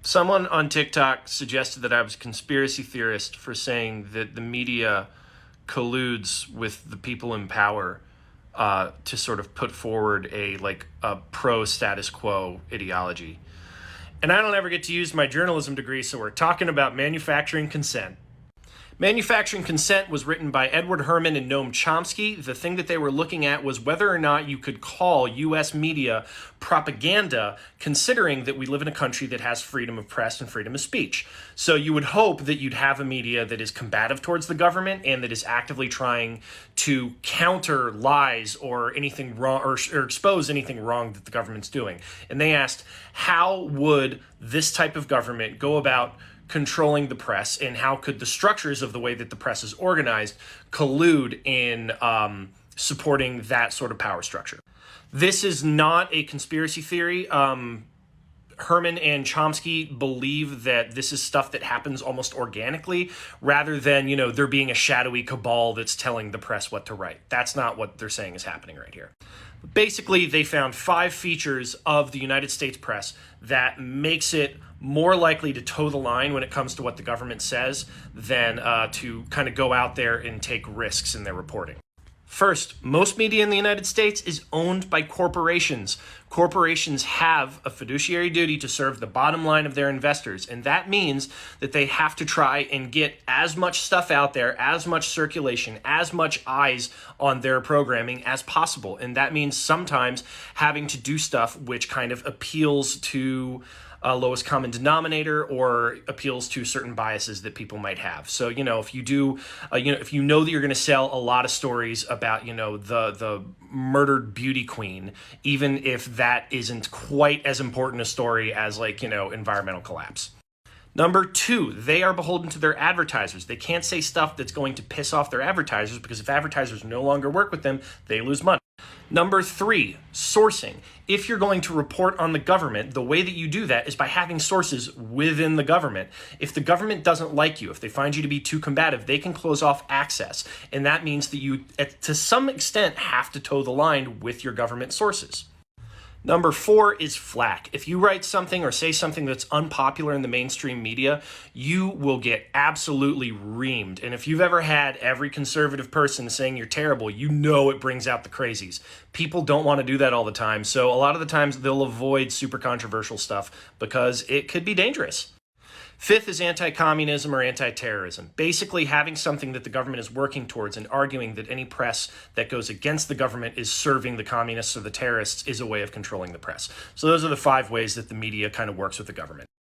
Someone on TikTok suggested that I was a conspiracy theorist for saying that the media colludes with the people in power to sort of put forward a pro status quo ideology. And I don't ever get to use my journalism degree, so we're talking about manufacturing consent. Manufacturing Consent was written by Edward Herman and Noam Chomsky. The thing that they were looking at was whether or not you could call U.S. media propaganda, considering that we live in a country that has freedom of press and freedom of speech. So you would hope that you'd have a media that is combative towards the government and that is actively trying to counter lies or anything wrong or expose anything wrong that the government's doing. And they asked, how would this type of government go about controlling the press, and how could the structures of the way that the press is organized collude in supporting that sort of power structure? This is not a conspiracy theory. Herman and Chomsky believe that this is stuff that happens almost organically rather than, there being a shadowy cabal that's telling the press what to write. That's not what they're saying is happening right here. Basically, they found 5 features of the United States press that makes it more likely to toe the line when it comes to what the government says than to kind of go out there and take risks in their reporting. First, most media in the United States is owned by corporations. Corporations have a fiduciary duty to serve the bottom line of their investors, and that means that they have to try and get as much stuff out there, as much circulation, as much eyes on their programming as possible. And that means sometimes having to do stuff which kind of appeals to lowest common denominator or appeals to certain biases that people might have. So, if you do, if you know that you're going to sell a lot of stories about, the murdered beauty queen, even if that isn't quite as important a story as environmental collapse. Number 2, they are beholden to their advertisers. They can't say stuff that's going to piss off their advertisers because if advertisers no longer work with them, they lose money. Number 3, sourcing. If you're going to report on the government, the way that you do that is by having sources within the government. If the government doesn't like you, if they find you to be too combative, they can close off access. And that means that you, to some extent, have to toe the line with your government sources. Number 4 is flack. If you write something or say something that's unpopular in the mainstream media, you will get absolutely reamed. And if you've ever had every conservative person saying you're terrible, it brings out the crazies. People don't want to do that all the time. So a lot of the times they'll avoid super controversial stuff because it could be dangerous. 5th is anti-communism or anti-terrorism. Basically having something that the government is working towards and arguing that any press that goes against the government is serving the communists or the terrorists is a way of controlling the press. So those are the 5 ways that the media kind of works with the government.